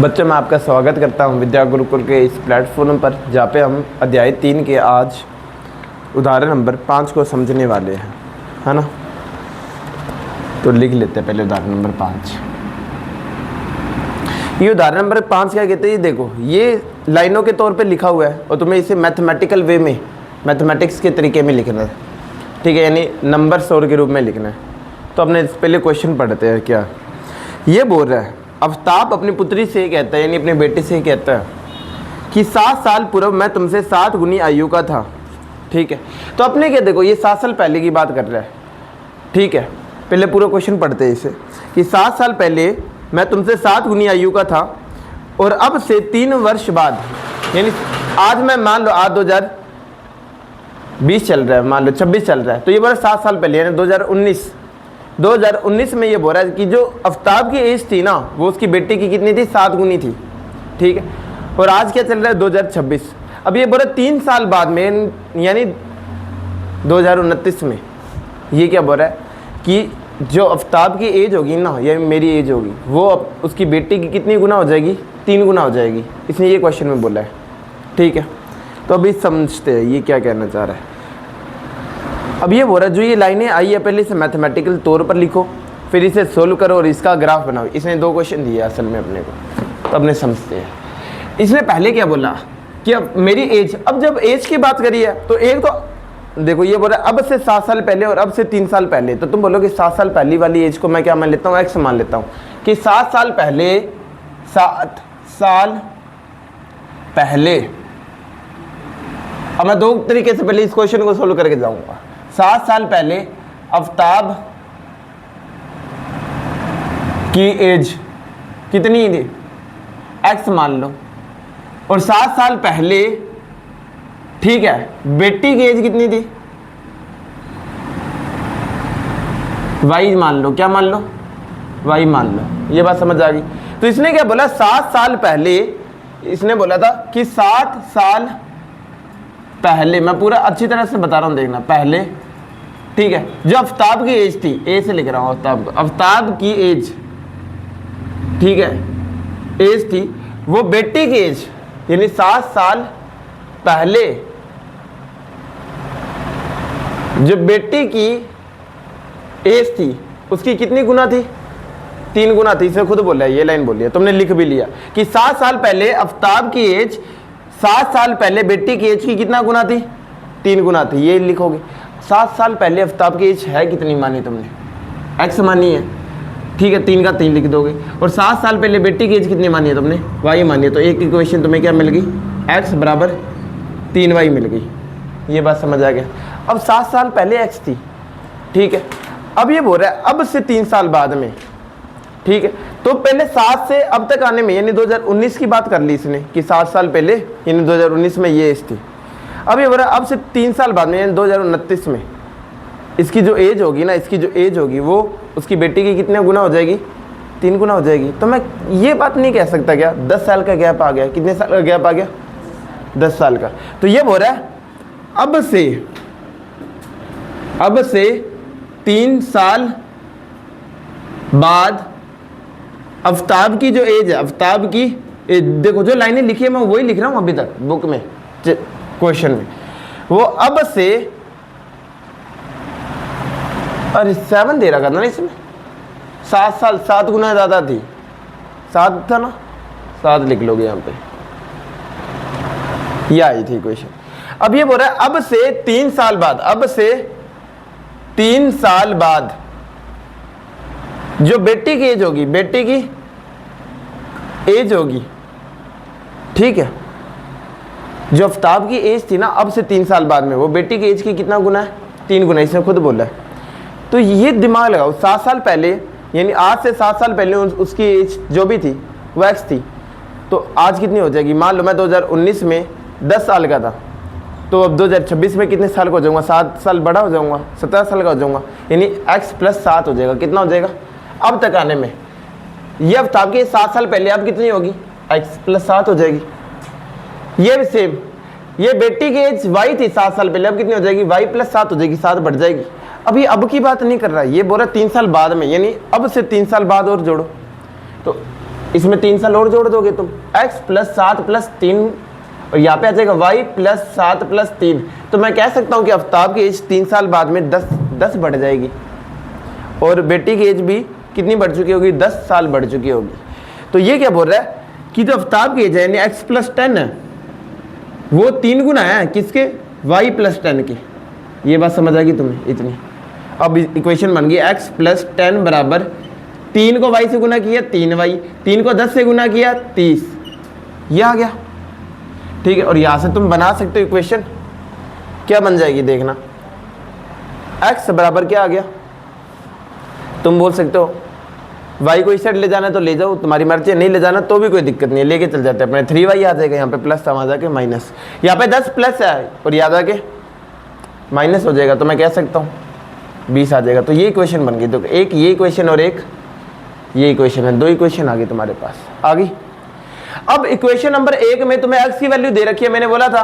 बच्चों, मैं आपका स्वागत करता हूं विद्या गुरुकुल के इस प्लेटफॉर्म पर, जहाँ पे हम अध्याय 3 के आज उदाहरण नंबर 5 को समझने वाले हैं, है ना। तो लिख लेते हैं पहले उदाहरण नंबर 5। ये उदाहरण नंबर 5 क्या कहते हैं, ये देखो, ये लाइनों के तौर पे लिखा हुआ है और तुम्हें इसे मैथमेटिकल वे में, मैथमेटिक्स के तरीके में लिखना है, ठीक है, यानी नंबर और के रूप में लिखना है। तो अपने पहले क्वेश्चन पढ़ते हैं। क्या ये बोल रहा है, आफ्ताब अपनी पुत्री से कहता है, यानी अपने बेटे से कहता है कि 7 साल पूर्व मैं तुमसे 7 गुनी आयु का था, ठीक है। तो अपने क्या, देखो, ये 7 साल पहले की बात कर रहा है, ठीक है। पहले पूरा क्वेश्चन पढ़ते हैं इसे कि 7 साल पहले मैं तुमसे 7 गुनी आयु का था और अब से 3 वर्ष बाद, यानी आज मैं, मान लो आज 2020 चल रहा है, मान लो 26 चल रहा है, तो ये बोला 7 साल पहले, यानी 2019 में ये बोल रहा है कि जो आफ्ताब की एज थी ना, वो उसकी बेटी की कितनी थी, 7 गुनी थी, ठीक है। और आज क्या चल रहा है, 2026। अब ये बोल रहा है 3 साल बाद में, यानी 2029 में, ये क्या बोल रहा है कि जो आफ्ताब की एज होगी ना, या मेरी एज होगी, वो अब उसकी बेटी की कितनी गुना हो जाएगी, 3 गुना हो जाएगी। इसने ये क्वेश्चन में बोला है, ठीक है। तो अभी समझते हैं ये क्या कहना चाह रहा है। अब ये बोल रहा है, जो ये लाइनें आई है पहले इसे मैथमेटिकल तौर पर लिखो, फिर इसे सोल्व करो और इसका ग्राफ बनाओ। इसने 2 क्वेश्चन दिए असल में अपने को, तो अपने समझते हैं। इसने पहले क्या बोला कि अब मेरी एज, अब जब एज की बात करी है तो एक तो देखो, ये बोल रहा है अब से 7 साल पहले और अब से 3 साल पहले, तो तुम बोलोगे 7 साल पहली वाली एज को मैं क्या मान लेता हूँ, एक्स मान लेता हूँ कि 7 साल पहले, 7 साल पहले। अब मैं 2 तरीके से पहले इस क्वेश्चन को सोल्व करके जाऊंगा। 7 साल पहले आफ्ताब की एज कितनी थी, एक्स मान लो, और 7 साल पहले, ठीक है, बेटी की एज कितनी थी, वाई मान लो। क्या मान लो, वाई मान लो। ये बात समझ आ गई। तो इसने क्या बोला, 7 साल पहले, इसने बोला था कि 7 साल पहले, मैं पूरा अच्छी तरह से बता रहा हूं, देखना, पहले, ठीक है, जो आफ्ताब की एज थी, ए से लिख रहा हूं आफ्ताब को, आफ्ताब की एज, ठीक है, एज थी, वो बेटी की एज, यानी 7 साल पहले जो बेटी की एज थी उसकी कितनी गुना थी, 3 गुना थी। इसे खुद बोला है, ये लाइन बोली है, तुमने लिख भी लिया कि 7 साल पहले आफ्ताब की एज, 7 साल पहले बेटी की एज की कितना गुना थी, 3 गुना थी। ये लिखोगे। 7 साल पहले आफ्ताब की एज है कितनी मानी तुमने, एक्स मानी है, ठीक है, 3 का 3 लिख दोगे। और 7 साल पहले बेटी की एज कितनी मानी है तुमने, वाई मानी है। तो एक इक्वेशन तुम्हें क्या मिल गई, एक्स बराबर 3y मिल गई। ये बात समझ आ गया। अब 7 साल पहले एक्स थी, ठीक है। अब ये बोल रहा है अब से 3 साल बाद में, ठीक है। तो पहले 7 से अब तक आने में, यानी 2019 की बात कर ली इसने कि 7 साल पहले, यानी 2019 में ये एज थी। अब ये बोल रहा है अब से 3 साल बाद में, यानी 2029 में इसकी जो एज होगी ना, इसकी जो एज होगी वो उसकी बेटी की कितने गुना हो जाएगी, 3 गुना हो जाएगी। तो मैं ये बात नहीं कह सकता क्या, 10 साल का गैप आ गया। कितने साल का गैप आ गया, 10 साल का। तो ये बोल रहा है अब से 3 साल बाद आफ्ताब की जो एज है, आफ्ताब की एज, देखो जो लाइनें लिखी है मैं वही लिख रहा हूं अभी तक बुक में, क्वेश्चन में, वो अब से, अरे 7 दे रखा था ना इसमें, 7 साल, 7 गुना ज्यादा थी, 7 था ना, 7 लिख लोगे यहाँ पे, ये आई थी क्वेश्चन। अब ये बोल रहा है अब से 3 साल बाद, अब से 3 साल बाद जो बेटी की एज होगी, बेटी की एज होगी, ठीक है, जो आफ्ताब की एज थी ना, अब से 3 साल बाद में वो बेटी की एज की कितना गुना है, 3 गुना। इसने खुद बोला है। तो ये दिमाग लगाओ, 7 साल पहले, यानी आज से 7 साल पहले उसकी एज जो भी थी वो एक्स थी, तो आज कितनी हो जाएगी। मान लो मैं 2019 में 10 साल का था, तो अब 2026 में कितने साल का हो जाऊंगा, 7 साल बड़ा हो जाऊंगा, 17 साल का हो जाऊंगा, यानी x + 7 हो जाएगा। कितना हो जाएगा अब तक आने में, ये आफ्ताब की 7 साल पहले अब कितनी होगी, x + 7 हो जाएगी। ये भी सेम, ये बेटी की एज y थी 7 साल पहले, अब कितनी हो जाएगी, y + 7 हो जाएगी, 7 बढ़ जाएगी। अभी अब की बात नहीं कर रहा है, ये बोल रहा 3 साल बाद में, यानी अब से 3 साल बाद और जोड़ो। तो इसमें 3 साल और जोड़ दोगे तुम, x + 7 + 3, और यहाँ पे आ जाएगा y + 7 + 3। तो मैं कह सकता हूँ कि आफ्ताब की एज 3 साल बाद में 10 बढ़ जाएगी, और बेटी की एज भी कितनी बढ़ चुकी होगी, 10 साल बढ़ चुकी होगी। तो ये क्या बोल रहा है कि जो आफ्ताब की एज है यानी x + 10 है, वो 3 गुना है किसके, y + 10 के। ये बात समझ आएगी तुम्हें इतनी। अब इक्वेशन बन गई x + 10 बराबर 3 को y से गुना किया 3y, 3 को 10 से गुना किया 30, ये आ गया। ठीक है, और यहाँ से तुम बना सकते हो इक्वेशन, क्या बन जाएगी देखना, x बराबर क्या आ गया, तुम बोल सकते हो y को इस साइड ले जाना है तो ले जाओ, तुम्हारी मर्जी है, नहीं ले जाना तो भी कोई दिक्कत नहीं है, लेके चल जाते हैं अपने। 3y आ जाएगा यहाँ पे प्लस, वहाँ जाके माइनस, यहाँ पे 10 प्लस है और याद आके माइनस हो जाएगा, तो मैं कह सकता हूँ 20 आ जाएगा। तो ये इक्वेशन बन गई। तो एक ये इक्वेशन और एक ये इक्वेशन है, 2 इक्वेशन आ गई तुम्हारे पास, आ गई। अब इक्वेशन नंबर 1 में तुम्हें x की वैल्यू दे रखी है, मैंने बोला था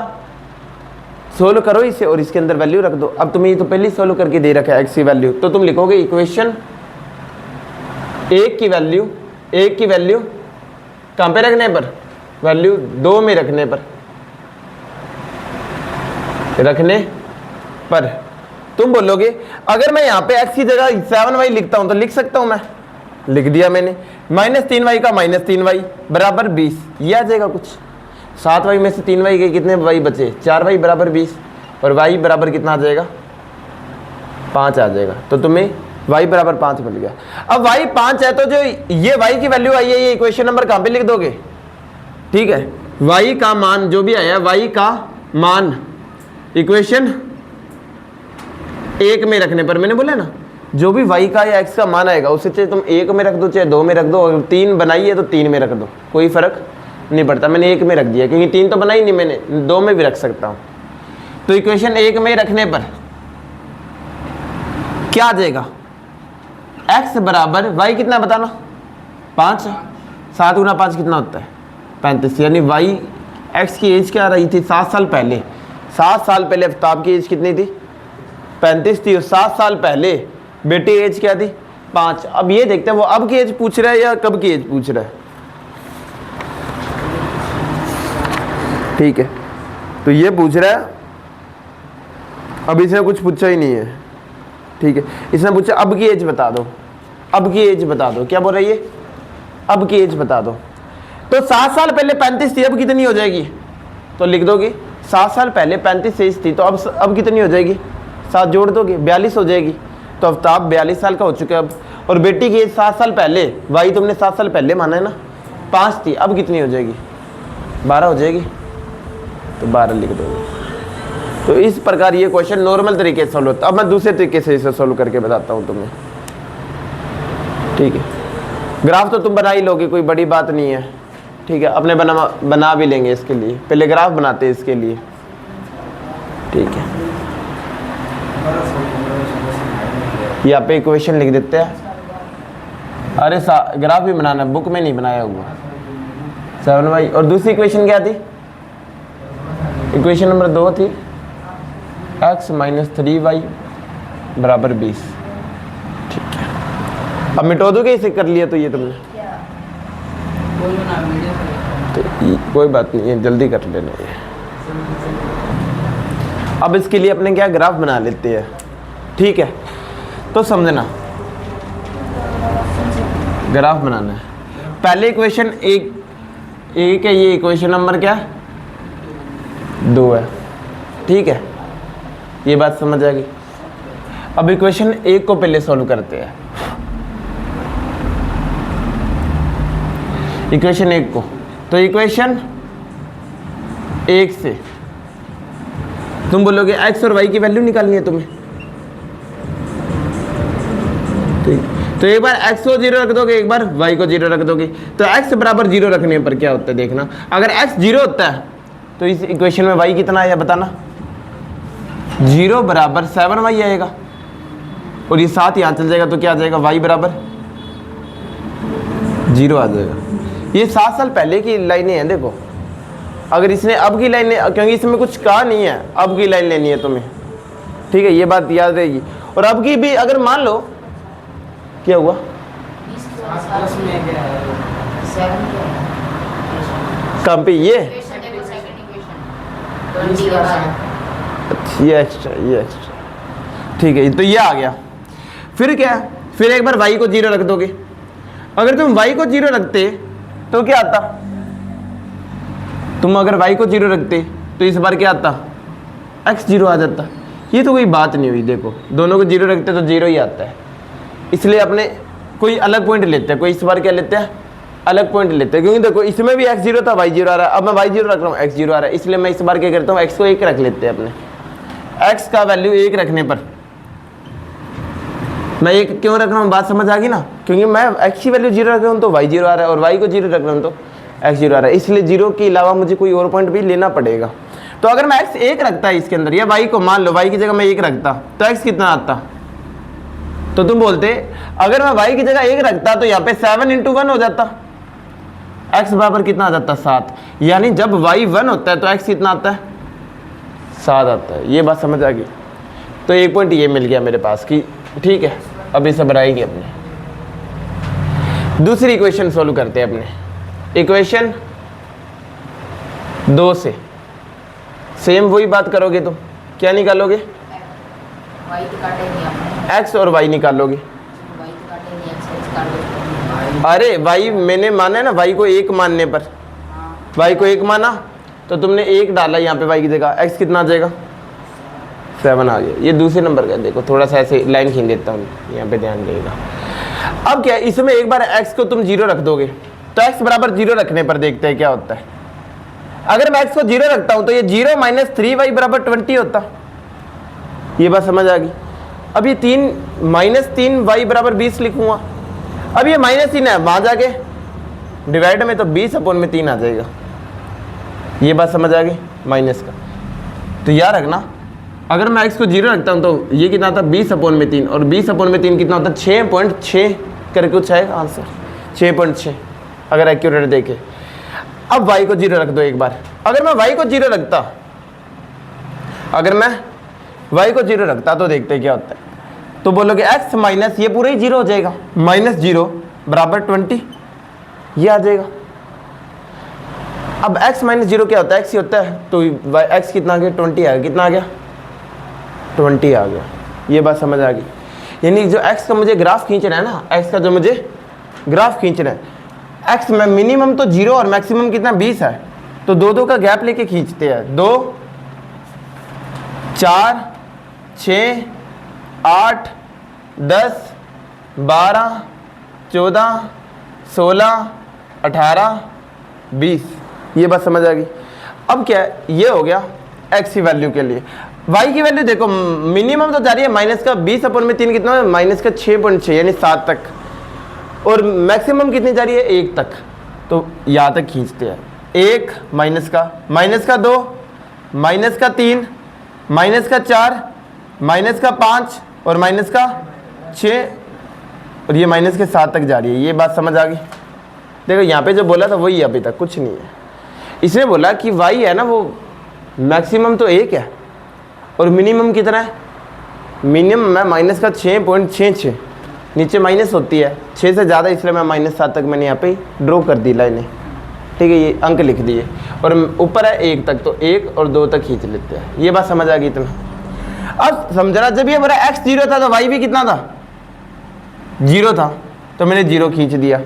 सोल्व करो इसे और इसके अंदर वैल्यू रख दो। अब तुम्हें ये तो पहले ही सोल्व करके दे रखा है x की वैल्यू, तो तुम लिखोगे इक्वेशन 1 की वैल्यू कहाँ पे रखने पर, वैल्यू 2 में रखने पर तुम बोलोगे अगर मैं यहाँ पे x की जगह 7y लिखता हूँ तो लिख सकता हूँ, मैं लिख दिया मैंने, -3y का -3y बराबर 20, ये आ जाएगा कुछ। 7y में से 3y के कितने y बचे, 4y बराबर 20, और y बराबर कितना आ जाएगा, 5 आ जाएगा। तो तुम्हें y बराबर 5 मिल गया। अब y 5 है तो जो ये y की वैल्यू आई है, ये इक्वेशन नंबर कहाँ पे लिख दोगे, ठीक है, y का मान जो भी आया, y का मान इक्वेशन 1 में रखने पर, मैंने बोला ना जो भी y का या x का मान आएगा उसे चाहे तुम 1 में रख दो चाहे 2 में रख दो, और 3 बनाई है तो 3 में रख दो, कोई फर्क नहीं पड़ता। मैंने 1 में रख दिया क्योंकि 3 तो बनाई नहीं, मैंने 2 में भी रख सकता हूँ। तो इक्वेशन 1 में रखने पर क्या आ जाएगा, x बराबर y कितना बताना, 5, 7 गुना 5 कितना होता है, 35, यानी y x की एज क्या रही थी 7 साल पहले। 7 साल पहले आफ्ताब की एज कितनी थी, 35 थी, और 7 साल पहले बेटी एज क्या थी, 5। अब ये देखते हैं वो अब की एज पूछ रहा है या कब की एज पूछ रहा है, ठीक है। तो ये पूछ रहा है, अब इसने कुछ पूछा ही नहीं है, ठीक है। इसने पूछा अब की एज बता दो, अब की एज बता दो, क्या बोल रही है, अब की एज बता दो। तो 7 साल पहले 35 थी, अब कितनी हो जाएगी, तो लिख दोगे 7 साल पहले 35 एज थी, तो अब कितनी हो जाएगी, 7 जोड़ दोगे 42 हो जाएगी। तो आफ्ताब 42 साल का हो चुका है अब, और बेटी की एज 7 साल पहले, वाई तुमने 7 साल पहले माना है ना, 5 थी, अब कितनी हो जाएगी, 12 हो जाएगी, तो 12 लिख दोगे। तो इस प्रकार ये क्वेश्चन नॉर्मल तरीके से सॉल्व होता है। अब मैं दूसरे तरीके से इसे सॉल्व करके बताता हूँ तुम्हें, ठीक है। ग्राफ तो तुम बना ही लोगे, कोई बड़ी बात नहीं है, ठीक है। अपने बना भी लेंगे इसके लिए, पहले ग्राफ बनाते हैं इसके लिए, ठीक है। यहाँ पे इक्वेशन लिख देते हैं, अरे ग्राफ भी बनाना, बुक में नहीं बनाया हुआ, 7y। और दूसरी इक्वेशन क्या थी, इक्वेशन नंबर 2 थी x - 3y बराबर 20, ठीक है। अब मिटो दोगे इसे, कर लिया तो ये तुमने, तो कोई बात नहीं है, जल्दी कर लेना ये। अब इसके लिए अपने क्या ग्राफ बना लेते हैं, ठीक है। तो समझना, ग्राफ बनाना है। पहले इक्वेशन एक है, ये इक्वेशन नंबर क्या 2 है, ठीक है, ये बात समझ आ गई। अब इक्वेशन 1 को पहले सॉल्व करते हैं, इक्वेशन 1 को। तो इक्वेशन 1 से तुम बोलोगे x और y की वैल्यू निकालनी है तुम्हें, तो एक बार x को 0 रख दोगे, एक बार y को 0 रख दोगे। तो x बराबर 0 रखने पर क्या होता है देखना, अगर x 0 होता है तो इस इक्वेशन में y कितना आया बताना, 0 बराबर 7y आएगा, और ये 7 यहाँ चल जाएगा तो क्या आ जाएगा, y बराबर 0 आ जाएगा। ये 7 साल पहले की लाइनें हैं, देखो। अगर इसने अब की लाइन, क्योंकि इसमें कुछ कहा नहीं है, अब की लाइन लेनी है तुम्हें, ठीक है, ये बात याद रहेगी। और अब की भी अगर मान लो क्या हुआ, कहाँ पे ये एक्स्ट्रा, ठीक है, तो ये आ गया। फिर क्या है, फिर एक बार y को 0 रख दोगे। अगर तुम y को 0 रखते तो क्या आता, तुम अगर y को 0 रखते तो इस बार क्या आता, x 0 आ जाता। ये तो कोई बात नहीं हुई, देखो दोनों को 0 रखते तो 0 ही आता है। इसलिए अपने कोई अलग पॉइंट लेते हैं, कोई इस बार क्या लेते हैं, अलग पॉइंट लेते हैं, क्योंकि देखो इसमें भी x 0 था, y 0 आ रहा है। अब मैं y 0 रख रहा हूँ, x 0 आ रहा है, इसलिए मैं इस बार क्या करता हूँ, x को 1 रख लेते हैं। अपने x का वैल्यू 1 रखने पर मैं 1 क्यों रख रहा हूँ, बात समझ आ गई ना, क्योंकि मैं x की वैल्यू 0 रख रहा हूँ तो y 0 आ रहा है, और y को 0 रख रहा हूँ तो x 0 आ रहा है। इसलिए 0 के अलावा मुझे कोई और पॉइंट भी लेना पड़ेगा। तो अगर मैं x 1 रखता है इसके अंदर, या y को मान लो y की जगह मैं 1 रखता तो x कितना आता, तो तुम बोलते अगर मैं y की जगह 1 रखता तो यहाँ पे 7 × 1 हो जाता, x बराबर कितना आ जाता, 7। यानी जब y 1 होता है तो x कितना आता है, 7 आता है। ये बात समझ आ गई। तो एक पॉइंट ये मिल गया मेरे पास कि ठीक है, अब इसे बनाएंगे अपने। दूसरी इक्वेशन सोल्व करते हैं अपने। इक्वेशन 2 से सेम वही बात करोगे तो क्या निकालोगे, x और y निकालोगे। अरे y मैंने माना है ना, y को 1 मानने पर, y को 1 माना तो तुमने 1 डाला यहाँ पे y की जगह, x कितना आ जाएगा, 7 आ गया। ये दूसरे नंबर का, देखो थोड़ा सा ऐसे लाइन खींच देता हूँ, यहाँ पे ध्यान देगा। अब क्या है, इसमें एक बार x को तुम 0 रख दोगे तो x बराबर 0 रखने पर देखते हैं क्या होता है। अगर मैं x को 0 रखता हूँ तो ये 0 - 3y बराबर 20 होता। ये बात समझ आ गई। अब ये 3 - 3y बराबर 20 लिखूंगा। अब ये -3 है, वहां जाके डिवाइड में तो 20/3 आ जाएगा। ये बात समझ आ गई, माइनस का। तो याद रखना, अगर मैं x को 0 रखता हूँ तो ये कितना आता है, 20/3, और 20/3 कितना होता है, 6.6 करके कुछ आएगा आंसर, 6.6 अगर एक्यूरेट देखे। अब y को 0 रख दो एक बार। अगर मैं y को 0 रखता, अगर मैं y को 0 रखता तो देखते क्या होता है। तो बोलोगे x माइनस ये पूरा ही 0 हो जाएगा, -0 बराबर 20, ये आ जाएगा। अब x - 0 क्या होता है, x ही होता है। तो x कितना आ गया, 20 आ गया। कितना आ गया, 20 आ गया। ये बात समझ आ गई। यानी जो x का मुझे ग्राफ खींचना है ना, x का जो मुझे ग्राफ खींचना है, x में मिनिमम तो 0 और मैक्सिमम कितना 20 है, तो 2 का गैप लेके खींचते हैं। 2, 4, 6, 8, 10, 12, 14, 16, 18, 20। ये बात समझ आ गई। अब क्या है, ये हो गया x की वैल्यू के लिए। y की वैल्यू देखो, मिनिमम तो जा रही है -20/3 कितना है, -6.6 यानी 7 तक, और मैक्सिमम कितनी जा रही है, 1 तक। तो यहाँ तक खींचते हैं। 1 माइनस का -2, -3, -4, -5 और -6, और ये -7 तक जा रही है। ये बात समझ आ गई। देखो यहाँ पे जो बोला था वही अभी तक, कुछ नहीं है। इसने बोला कि y है ना, वो मैक्सिमम तो 1 है और मिनिमम कितना है, मिनिमम है -6.66, नीचे माइनस होती है 6 से ज़्यादा, इसलिए मैं -7 तक मैंने यहाँ पे ड्रॉ कर दी लाइनें। ठीक है, ये अंक लिख दिए, और ऊपर है 1 तक, तो 1 और 2 तक खींच लेते हैं। ये बात समझ आ गई तुम्हें। अब समझना, जब ये हमारा x 0 था तो y भी कितना था, 0 था, तो मैंने 0 खींच दिया।